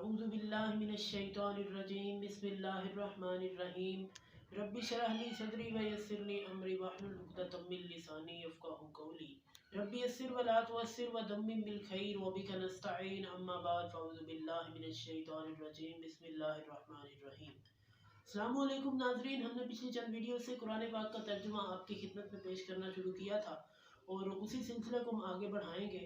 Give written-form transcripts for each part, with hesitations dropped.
اعوذ باللہ من الشیطان الرجیم بسم اللہ الرحمن الرحیم رب اشرح لی صدری ویسر لی امری واحلل عقدۃ من لسانی یفقہوا قولی رب یسر ولا تعسر ودمم بالخیر وبک نستعین اما بعد فاعوذ باللہ من الشیطان الرجیم بسم اللہ الرحمن الرحیم۔ السلام علیکم ناظرین، ہم نے پچھلی چند ویڈیو سے قرآن پاک کا ترجمہ آپ کی خدمت میں پیش کرنا شروع کیا تھا اور اسی سلسلے کو ہم آگے بڑھائیں گے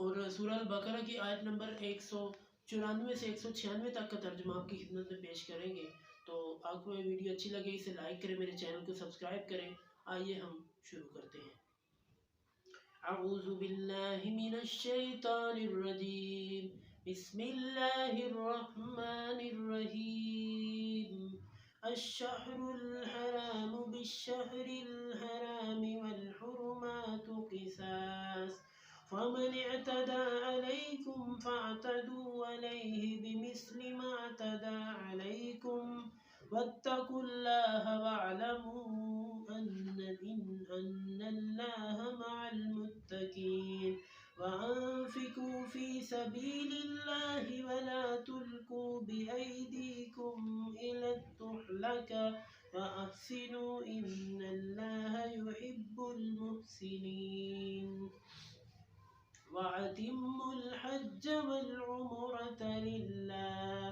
اور سورہ البقرہ کی آیت نمبر 194 سے 196 تک کا ترجمہ آپ کی خدمت میں پیش کریں گے۔ تو آپ کو یہ ویڈیو اچھی لگے اسے لائک کریں، میرے چینل کو سبسکرائب کریں۔ آئیے ہم شروع کرتے ہیں۔ اعوذ باللہ من الشیطان الرجیم بسم اللہ الرحمن الرحیم۔ الشہر الحرام بالشہر الحرام والحرمات قصاص فمن اعتدى عليكم فاعتدوا عليه بمثل ما اعتدى عليكم واتقوا الله واعلموا أن الله مع المتقين وأنفقوا في سبيل الله ولا تلقوا بأيديكم إلى التهلكة وأحسنوا إن الله يحب المحسنين وَأَتِمُّوا الْحَجَّ وَالْعُمْرَةَ لِلَّهِ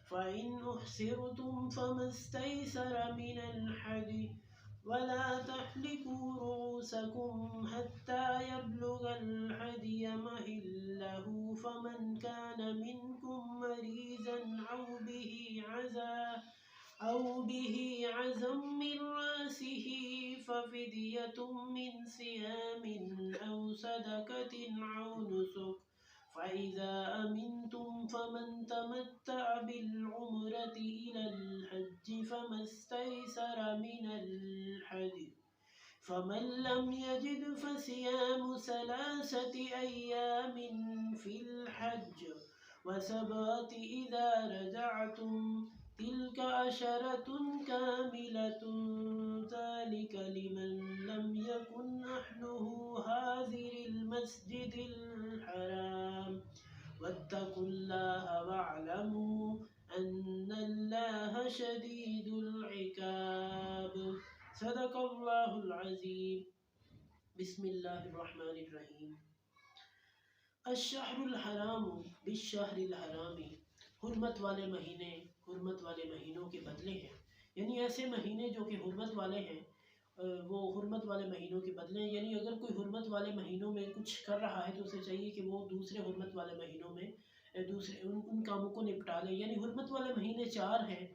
فَإِنْ أُحْصِرْتُمْ فَمَا اسْتَيْسَرَ مِنَ الْهَدْيِ وَلَا تَحْلِقُوا رُءُوسَكُمْ حَتَّى يَبْلُغَ الْهَدْيَ مَحِلَّهُ فَمَنْ كَانَ مِنْكُمْ مَرِيضًا أو به عزم من رأسه ففدية من صيام أو صدقة أو نسك فإذا أمنتم فمن تمتع بالعمرة إلى الحج فما استيسر من الحج فمن لم يجد فصيام 3 أيام في الحج و7 إذا رجعتم تلك 10 كاملة ذلك لمن لم يكن أهله حاضر المسجد الحرام واتقوا الله واعلموا أن الله شديد العقاب صدق اللہ العظیم۔ بسم اللہ الرحمن الرحیم۔ الشہر الحرام بالشہر الحرام، حرمت والے مہینے حرمت والے مہینوں کے بدلے ہیں، یعنی ایسے مہینے جو کہ حرمت والے ہیں وہ حرمت والے مہینوں کے بدلے ہیں۔ یعنی اگر کوئی حرمت والے مہینوں میں کچھ کر رہا ہے تو اسے چاہیے کہ وہ دوسرے حرمت والے مہینوں میں دوسرے ان کاموں کو نپٹا لے۔ یعنی حرمت والے مہینے 4 ہیں،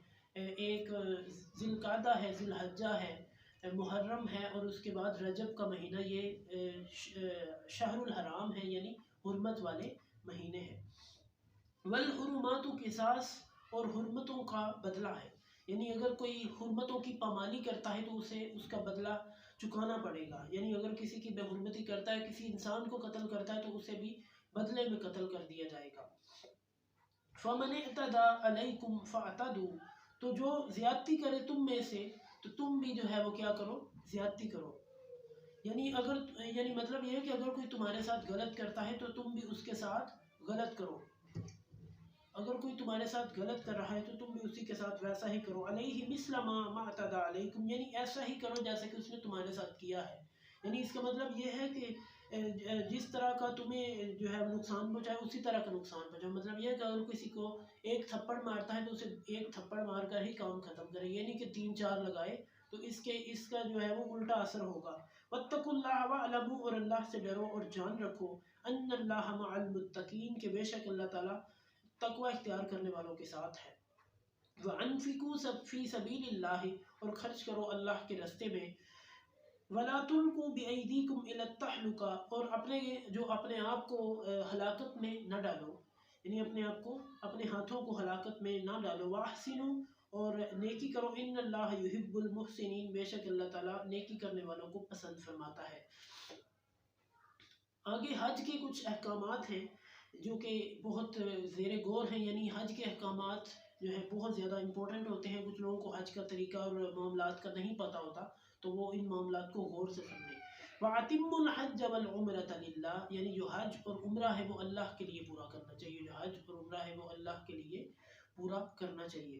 ایک ذی القعدہ ہے، ذی الحجہ ہے، محرم ہے اور اس کے بعد رجب کا مہینہ، یہ شہر الحرام ہے یعنی حرمت والے مہینے ہیں۔ والحرمات قصاص، اور حرمتوں کا بدلہ ہے، یعنی اگر کوئی حرمتوں کی پامالی کرتا ہے تو اسے اس کا بدلہ چکانا پڑے گا۔ یعنی اگر کسی کی بے حرمتی کرتا ہے، کسی انسان کو قتل کرتا ہے تو اسے بھی بدلے میں قتل کر دیا جائے گا۔ فَمَنِ اعْتَدَى عَلَيْكُمْ فَاعْتَدُوا، تو جو زیادتی کرے تم میں سے تو تم بھی جو ہے وہ کیا کرو، زیادتی کرو۔ یعنی مطلب یہ ہے کہ اگر کوئی تمہارے ساتھ غلط کرتا ہے تو تم بھی اس کے ساتھ غلط کرو۔ اگر کوئی تمہارے ساتھ غلط کر رہا ہے تو تم بھی اسی کے ساتھ ویسا ہی کرو۔ علیہ مثل ما اعتدى علیکم، یعنی ایسا ہی کرو جیسا کہ اس نے تمہارے ساتھ کیا ہے۔ یعنی اس کا مطلب یہ ہے کہ جس طرح کا تمہیں جو ہے نقصان پہنچائے اسی طرح کا نقصان پہنچاؤ۔ مطلب یہ ہے کہ اگر کسی کو ایک تھپڑ مارتا ہے تو اسے ایک تھپڑ مار کر ہی کام ختم کرے، یعنی کہ 3-4 لگائے تو اس کا جو ہے وہ الٹا اثر ہوگا۔ وَاتَّقُوا اللَّهَ وَاعْلَمُوا، اور اللہ سے ڈرو اور جان رکھو، أَنَّ اللَّهَ مَعَ الْمُتَّقِينَ، کہ بے شک اللہ تعالیٰ تقوی اختیار کرنے والوں کے ساتھ ہے۔ وَأَنفِقُوا فِي سَبِيلِ اللَّهِ، اور خرچ کرو اللہ کے راستے میں۔ وَلَا تُلْقُوا بِأَيْدِيكُمْ إِلَى التَّهْلُكَةِ، اور اپنے آپ کو ہلاکت میں نہ ڈالو، یعنی اپنے آپ کو اپنے ہاتھوں کو ہلاکت میں نہ ڈالو۔ وَأَحْسِنُوا، اور نیکی کرو، إِنَّ اللَّهَ يُحِبُّ الْمُحْسِنِينَ، بے شک اللہ تعالیٰ نیکی کرنے والوں کو پسند فرماتا ہے۔ آگے حج کے کچھ احکامات ہیں جو کہ بہت زیر غور ہیں، یعنی حج کے احکامات جو ہے بہت زیادہ امپورٹنٹ ہوتے ہیں۔ کچھ لوگوں کو حج کا طریقہ اور معاملات کا نہیں پتہ ہوتا تو وہ ان معاملات کو غور سے سمجھیں۔ وَأَتِمُّوا الْحَجَّ وَالْعُمْرَةَ لِلَّهِ، یعنی جو حج اور عمرہ ہے وہ اللہ کے لیے پورا کرنا چاہیے، جو حج پورا کرنا چاہیے۔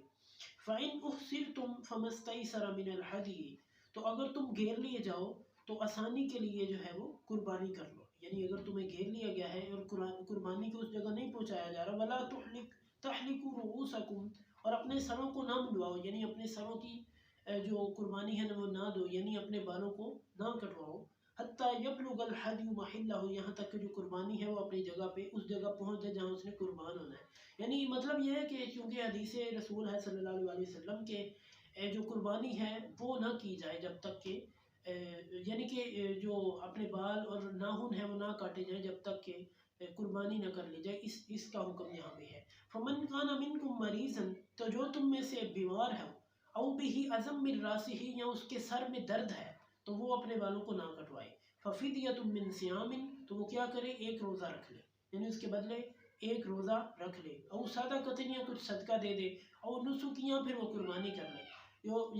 فَإِنْ أُحْصِرْتُمْ فَمَا اسْتَيْسَرَ مِنَ الْهَدْيِ، تو اگر تم گھیر لیے جاؤ تو آسانی کے لیے جو ہے وہ قربانی کر لو، یعنی اگر تمہیں گھیر لیا گیا ہے اور قربانی کو اس جگہ نہیں پہنچایا جا رہا، وَلَا تَحْلِقُوا رُؤُوسَكُمْ، اور اپنے سروں کو نہ منڈواؤ، یعنی اپنے سروں کی جو قربانی ہے وہ نہ دو، یعنی اپنے بالوں کو نہ کٹواؤ، حتیٰ یبلغ الحدی محلہ، یہاں تک کہ جو قربانی ہے وہ اپنی جگہ پہ اس جگہ پہنچ جائے جہاں اس نے قربان ہونا ہے۔ یعنی مطلب یہ ہے کہ چونکہ حدیث رسول ہے صلی اللہ علیہ وسلم کے جو قربانی ہے وہ نہ کی جائے جب تک کہ یعنی کہ جو اپنے بال اور ناخن ہے وہ نہ کاٹے جائیں جب تک کہ قربانی نہ کر لی جائے، اس کا حکم یہاں پہ ہے۔ فَمَنْ كَانَ مِنْكُمْ مَرِيضًا، تو جو تم میں سے بیمار ہے، او بِهِ أَذًى مِّن رَأْسِهِ، یا اس کے سر میں درد ہے، تو وہ اپنے بالوں کو نہ کٹوائے۔ فَفِدْيَةٌ مِّن صِيَامٍ، تو وہ کیا کرے، ایک روزہ رکھ لے، یعنی اس کے بدلے ایک روزہ رکھ لے، او صدقۃ، یا کچھ صدقہ دے دے، او نسک، یا پھر وہ قربانی کر لے۔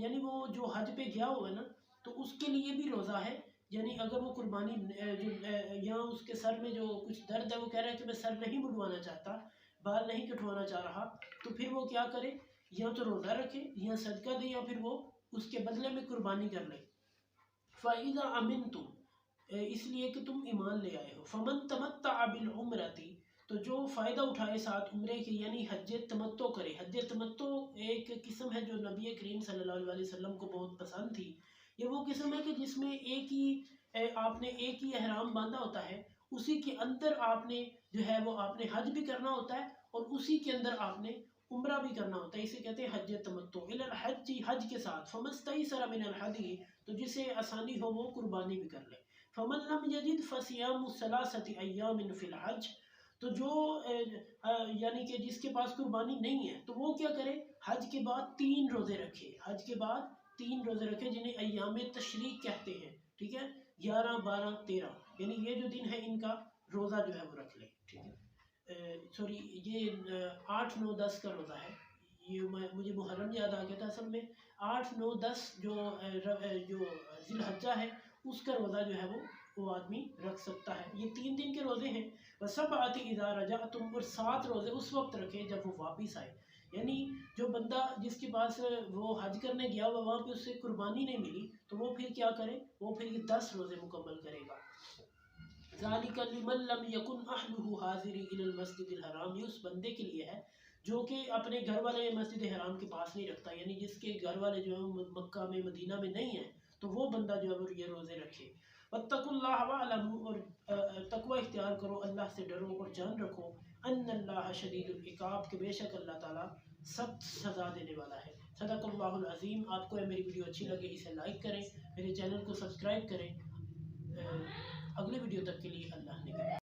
یعنی وہ جو حج پہ گیا ہوا ہے نا، تو اس کے لیے بھی روزہ ہے، یعنی اگر وہ قربانی یا اس کے سر میں جو کچھ درد ہے، وہ کہہ رہا ہے کہ میں سر نہیں منڈوانا چاہتا، بال نہیں کٹوانا چاہ رہا، تو پھر وہ کیا کرے، یا تو روزہ رکھے یا صدقہ دے، یا پھر وہ اس کے بدلے میں قربانی کر لے۔ فَإِذَا أَمِنْتُمْ، اس لیے کہ تم ایمان لے آئے ہو۔ فَمَنْ تَمَتَّعَ بِالْعُمْرَةِ، تو جو فائدہ اٹھائے ساتھ عمرے کے، یعنی حج تمتع کرے۔ حج تمتع ایک قسم ہے جو نبی کریم صلی اللہ علیہ وسلم کو بہت پسند تھی۔ یہ وہ قسم ہے کہ جس میں آپ نے ایک ہی احرام باندھا ہوتا ہے، اسی کے اندر آپ نے جو ہے وہ آپ نے حج بھی کرنا ہوتا ہے، اور اسی کے اندر آپ نے عمرہ بھی کرنا ہوتا ہے، اسے کہتے ہیں حج تمتع۔ الی الحج، حج کے ساتھ، فَمَا اسْتَيْسَرَ مِنَ الْهَدْيِ، تو جسے آسانی ہو وہ قربانی بھی کر لے۔ فَمَن لَّمْ يَجِدْ فَصِيَامُ ثَلَاثَةِ أَيَّامٍ فِي الْحَجِّ، تو جو یعنی کہ جس کے پاس قربانی نہیں ہے تو وہ کیا کرے، حج کے بعد 3 روزے رکھے، حج کے بعد 3 روزے رکھے، جنہیں ایام تشریق کہتے ہیں، ٹھیک ہے، 11، 12، 13، یعنی یہ جو دن ہے ان کا روزہ جو ہے وہ رکھ لے، ٹھیک ہے۔ سوری، یہ 8، 9، 10 کا روزہ ہے، یہ مجھے محرم یاد آ گیا تھا، اصل میں 8، 9، 10 جو ذی الحجہ ہے اس کا روزہ جو ہے وہ آدمی رکھ سکتا ہے۔ یہ 3 دن کے روزے ہیں۔ وَسَبْعَةِ إِذَا رَجَعْتُمْ، اور 7 روزے اس وقت رکھے جب وہ واپس آئے، یعنی جو بندہ جس کے پاس وہ حج کرنے گیا ہوا وہاں پہ اس سے قربانی نہیں ملی تو وہ پھر کیا کرے، وہ پھر یہ 10 روزے مکمل کرے گا۔ ذَلِكَ لِمَن لَّمْ يَكُنْ أَهْلُهُ حَاضِرِي إِلَى الْمَسْجِدِ الْحَرَامِ، یہ اس بندے کے لیے ہے جو کہ اپنے گھر والے مسجد حرام کے پاس نہیں رکھتا، یعنی جس کے گھر والے جو ہے مکہ میں مدینہ میں نہیں ہیں، تو وہ بندہ جو ہے وہ یہ روزے رکھے۔ وَاتَّقُوا اللَّهَ وَاعْلَمُوا، اور تقوی اختیار کرو، اللہ سے ڈرو اور جان رکھو، ان اللہ شدید العقاب، کہ بے شک اللہ تعالیٰ سخت سزا دینے والا ہے۔ صدق اللہ العظیم۔ آپ کو میری ویڈیو اچھی لگے اسے لائک کریں، میرے چینل کو سبسکرائب کریں۔ اگلے ویڈیو تک کے لیے اللہ نے